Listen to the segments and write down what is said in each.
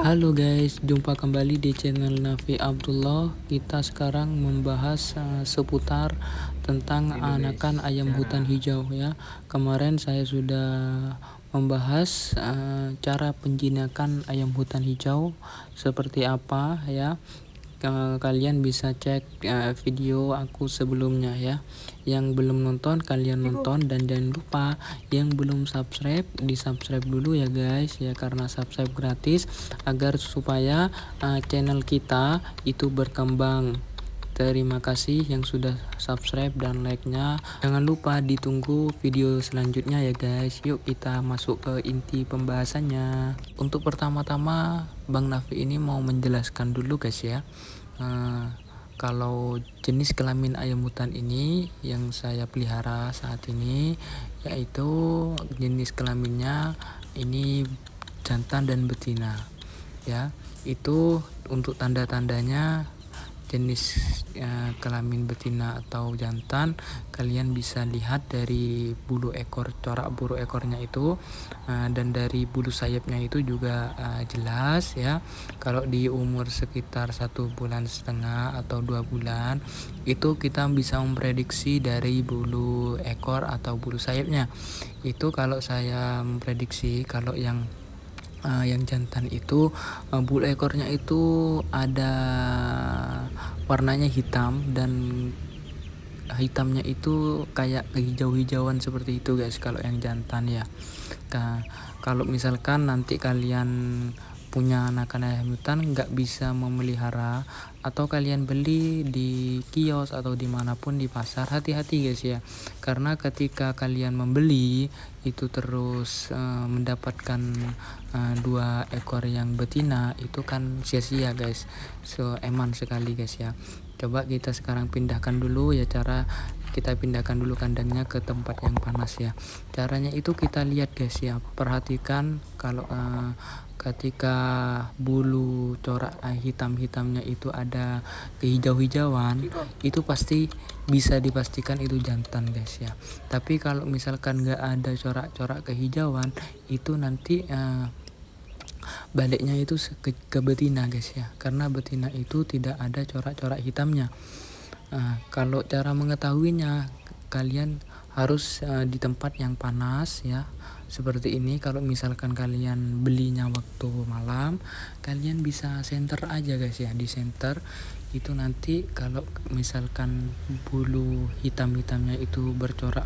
Halo guys, jumpa kembali di channel Nafi Abdullah. Kita sekarang membahas seputar tentang anakan ayam hutan hijau ya. Kemarin saya sudah membahas cara penjinakan ayam hutan hijau seperti apa ya. Kalian bisa cek video aku sebelumnya ya. Yang belum nonton kalian nonton, dan jangan lupa yang belum subscribe di subscribe dulu ya guys ya, karena subscribe gratis agar supaya channel kita itu berkembang. Terima kasih yang sudah subscribe dan like-nya. Jangan lupa ditunggu video selanjutnya ya guys. Yuk kita masuk ke inti pembahasannya. Untuk pertama-tama Bang Nafi ini mau menjelaskan dulu guys ya. Kalau jenis kelamin ayam hutan ini yang saya pelihara saat ini, yaitu jenis kelaminnya ini jantan dan betina ya. Itu untuk tanda-tandanya jenis kelamin betina atau jantan kalian bisa lihat dari bulu ekor, corak bulu ekornya itu, dan dari bulu sayapnya itu juga jelas ya. Kalau di umur sekitar 1,5 bulan atau 2 bulan itu kita bisa memprediksi dari bulu ekor atau bulu sayapnya. Itu kalau saya memprediksi, kalau yang jantan itu bulu ekornya itu ada warnanya hitam, dan hitamnya itu kayak hijau-hijauan seperti itu guys kalau yang jantan ya. Kalau misalkan nanti kalian punya anakan ayam hutan nggak bisa memelihara, atau kalian beli di kios atau dimanapun di pasar, hati-hati guys ya, karena ketika kalian membeli itu terus mendapatkan 2 ekor yang betina, itu kan sia-sia guys, eman sekali guys ya. Coba kita sekarang pindahkan dulu ya, cara kita pindahkan dulu kandangnya ke tempat yang panas ya. Caranya itu kita lihat guys ya, perhatikan kalau ketika bulu corak hitam-hitamnya itu ada kehijau-hijauan, itu pasti bisa dipastikan itu jantan guys ya. Tapi kalau misalkan nggak ada corak-corak kehijauan, itu nanti baliknya itu ke betina guys ya, karena betina itu tidak ada corak-corak hitamnya. Kalau cara mengetahuinya, kalian harus di tempat yang panas ya, seperti ini. Kalau misalkan kalian belinya waktu malam, kalian bisa center aja guys ya, di center itu nanti kalau misalkan bulu hitam-hitamnya itu bercorak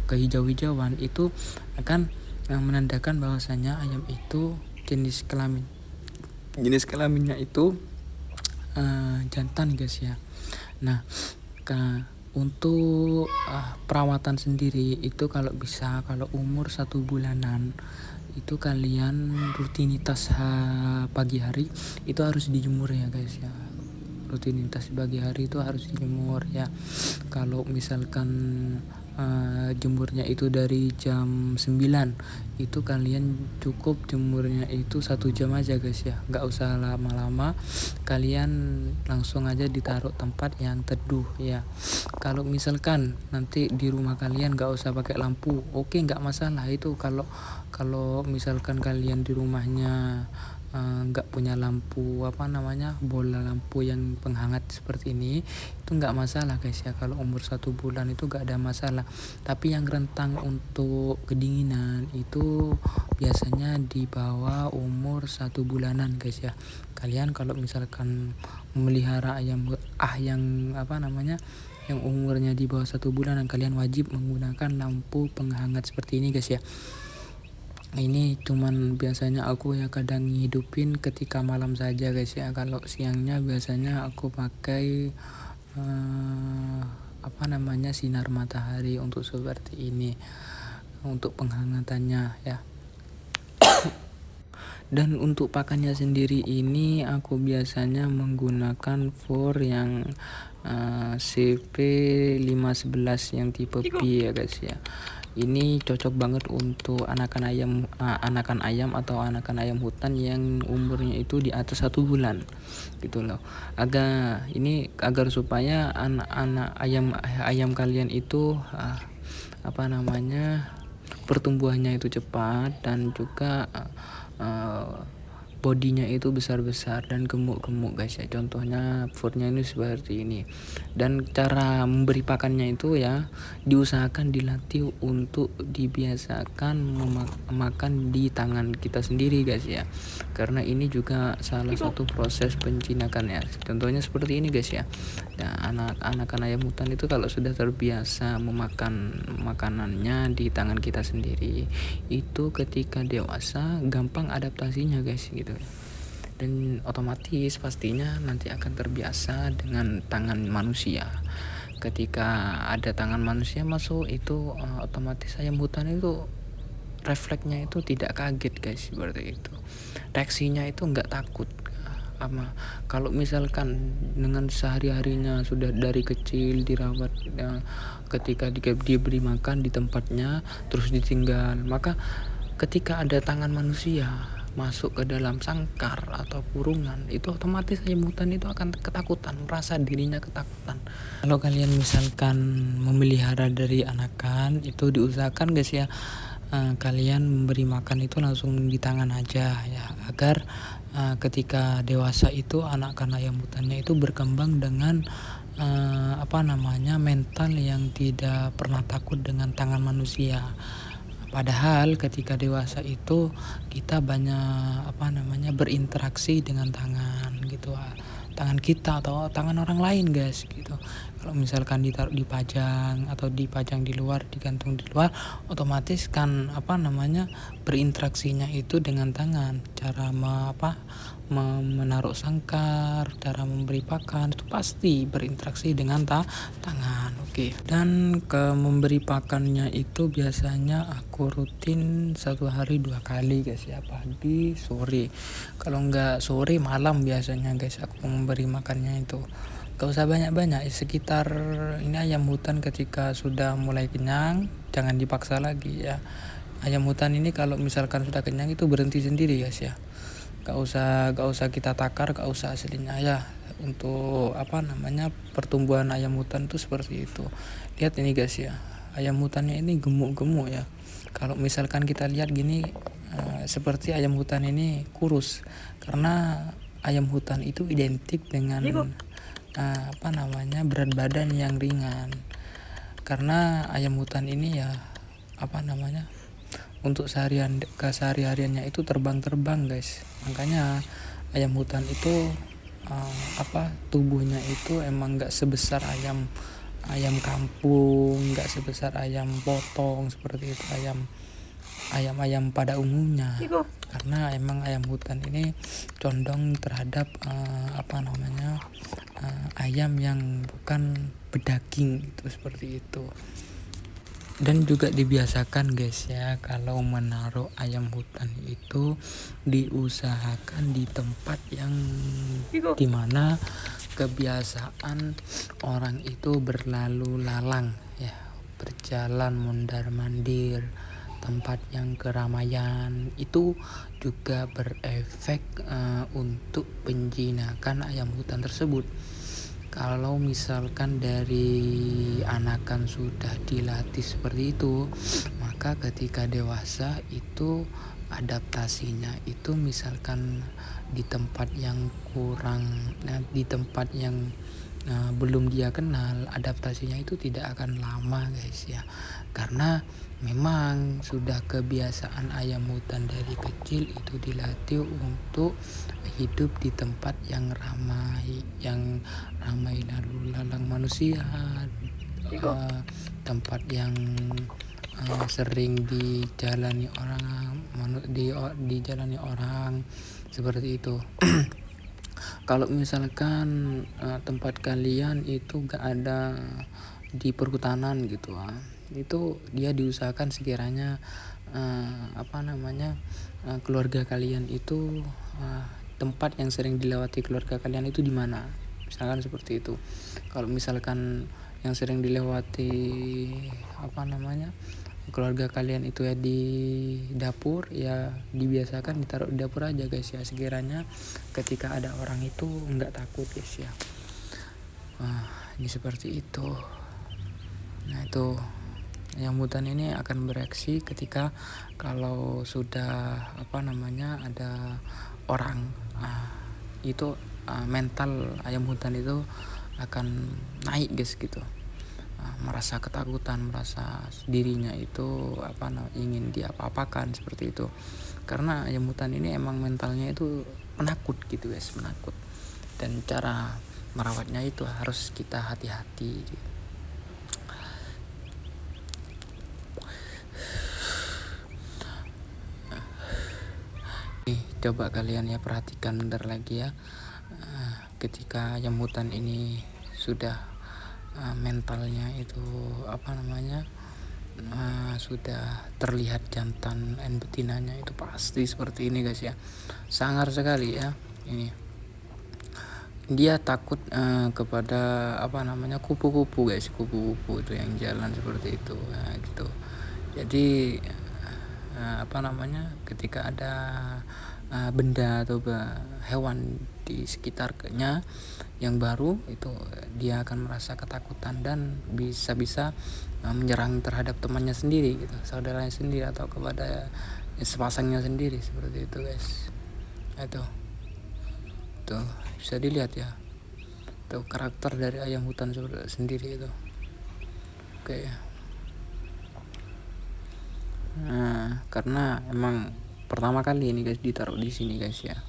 kehijau-hijauan, itu akan menandakan bahwasanya ayam itu jenis kelaminnya itu jantan guys ya. Nah, untuk perawatan sendiri itu kalau bisa, kalau umur 1 bulanan itu kalian rutinitas pagi hari itu harus dijemur ya guys ya. Rutinitas pagi hari itu harus dijemur ya. Kalau misalkan jemurnya itu dari jam 9, itu kalian cukup jemurnya itu 1 jam aja guys ya, nggak usah lama-lama. Kalian langsung aja ditaruh tempat yang teduh ya. Kalau misalkan nanti di rumah kalian nggak usah pakai lampu, oke, nggak masalah itu. Kalau misalkan kalian di rumahnya nggak punya lampu bola lampu yang penghangat seperti ini, itu nggak masalah guys ya. Kalau umur 1 bulan itu nggak ada masalah. Tapi yang rentang untuk kedinginan itu biasanya di bawah umur 1 bulanan guys ya. Kalian kalau misalkan memelihara ayam yang umurnya di bawah 1 bulanan, kalian wajib menggunakan lampu penghangat seperti ini guys ya. Ini cuman biasanya aku ya kadang hidupin ketika malam saja guys ya. Kalau siangnya biasanya aku pakai sinar matahari untuk seperti ini, untuk penghangatannya ya. Dan untuk pakannya sendiri ini aku biasanya menggunakan for yang CP511 yang tipe P ya guys ya. Ini cocok banget untuk anakan ayam atau anakan ayam hutan yang umurnya itu di atas 1 bulan gitu loh. Agar supaya anak ayam kalian itu pertumbuhannya itu cepat, dan juga bodinya itu besar-besar dan gemuk-gemuk guys ya. Contohnya foodnya ini seperti ini. Dan cara memberi pakannya itu ya diusahakan dilatih untuk dibiasakan makan di tangan kita sendiri guys ya, karena ini juga salah satu proses penjinakan ya. Contohnya seperti ini guys ya. Nah, anak-anak ayam hutan itu kalau sudah terbiasa memakan makanannya di tangan kita sendiri, itu ketika dewasa gampang adaptasinya guys gitu, dan otomatis pastinya nanti akan terbiasa dengan tangan manusia. Ketika ada tangan manusia masuk itu otomatis ayam hutan itu refleksnya itu tidak kaget guys, seperti itu. Reaksinya itu nggak takut. Kalau misalkan dengan sehari-harinya sudah dari kecil dirawat ketika diberi makan di tempatnya terus ditinggal, maka ketika ada tangan manusia masuk ke dalam sangkar atau kurungan, itu otomatis ayam hutan itu akan ketakutan, merasa dirinya ketakutan. Kalau kalian misalkan memelihara dari anakan, itu diusahakan guys ya, kalian memberi makan itu langsung di tangan aja ya, agar ketika dewasa itu anakan ayam hutannya itu berkembang dengan mental yang tidak pernah takut dengan tangan manusia. Padahal ketika dewasa itu kita banyak berinteraksi dengan tangan gitu, tangan kita atau tangan orang lain guys gitu. Kalau misalkan ditaruh dipajang atau dipajang di luar, digantung di luar, otomatis kan berinteraksinya itu dengan tangan. Cara menaruh sangkar, cara memberi pakan itu pasti berinteraksi dengan tangan. Oke. Dan ke memberi pakannya itu biasanya aku rutin 1 hari 2 kali guys ya, pagi sore. Kalau nggak sore malam biasanya guys aku memberi makannya itu. Gak usah banyak-banyak, sekitar ini ayam hutan ketika sudah mulai kenyang jangan dipaksa lagi ya. Ayam hutan ini kalau misalkan sudah kenyang itu berhenti sendiri guys ya. Gak usah kita takar, gak usah aslinya ya. Untuk pertumbuhan ayam hutan tuh seperti itu. Lihat ini guys ya, ayam hutannya ini gemuk-gemuk ya. Kalau misalkan kita lihat gini seperti ayam hutan ini kurus, karena ayam hutan itu identik dengan berat badan yang ringan. Karena ayam hutan ini ya untuk kesehari-hariannya itu terbang-terbang guys. Makanya ayam hutan itu tubuhnya itu emang nggak sebesar ayam kampung, nggak sebesar ayam potong seperti itu, ayam pada umumnya. Karena emang ayam hutan ini condong terhadap ayam yang bukan bedaging itu, seperti itu. Dan juga dibiasakan guys ya, kalau menaruh ayam hutan itu diusahakan di tempat yang dimana kebiasaan orang itu berlalu lalang ya, berjalan mondar mandir, tempat yang keramaian, itu juga berefek untuk penjinakan ayam hutan tersebut. Kalau misalkan dari anakan sudah dilatih seperti itu, maka ketika dewasa itu adaptasinya itu misalkan di tempat yang di tempat yang belum dia kenal, adaptasinya itu tidak akan lama guys ya. Karena memang sudah kebiasaan ayam hutan dari kecil itu dilatih untuk hidup di tempat yang ramai lalu lalang manusia, tempat yang sering dijalani orang seperti itu. Kalau misalkan tempat kalian itu gak ada di perhutanan gitu, itu dia diusahakan sekiranya keluarga kalian itu tempat yang sering dilewati keluarga kalian itu di mana, misalkan seperti itu. Kalau misalkan yang sering dilewati keluarga kalian itu ya di dapur, ya dibiasakan ditaruh di dapur aja guys ya, sekiranya ketika ada orang itu nggak takut guys ya. Ini seperti itu. Nah itu ayam hutan ini akan bereaksi ketika kalau sudah ada orang. Itu mental ayam hutan itu akan naik guys gitu. Merasa ketakutan, merasa dirinya itu ingin diapa-apakan seperti itu. Karena ayam hutan ini emang mentalnya itu penakut gitu guys, penakut. Dan cara merawatnya itu harus kita hati-hati gitu. Coba kalian ya perhatikan bentar lagi ya. Ketika ayam hutan ini sudah mentalnya itu sudah terlihat jantan dan betinanya, itu pasti seperti ini guys ya. Sangar sekali ya ini. Dia takut kepada kupu-kupu guys, kupu-kupu itu yang jalan seperti itu gitu. Jadi ketika ada benda atau hewan di sekitarnya yang baru itu, dia akan merasa ketakutan dan bisa-bisa menyerang terhadap temannya sendiri gitu, saudaranya sendiri, atau kepada sepasangnya sendiri seperti itu guys. Itu tuh bisa dilihat ya, tuh karakter dari ayam hutan sendiri itu. Oke. Karena emang pertama kali ini guys ditaruh di sini guys ya.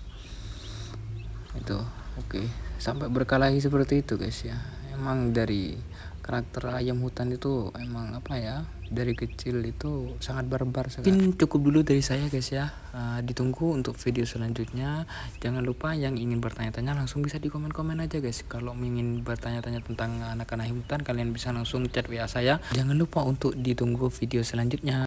Itu oke. Sampai berkelahi seperti itu guys ya. Emang dari karakter ayam hutan itu emang dari kecil itu sangat barbar sekali. Mungkin cukup dulu dari saya guys ya. Ditunggu untuk video selanjutnya. Jangan lupa yang ingin bertanya-tanya langsung bisa di komen-komen aja guys. Kalau ingin bertanya-tanya tentang anak-anak ayam hutan, kalian bisa langsung chat WA saya. Jangan lupa untuk ditunggu video selanjutnya.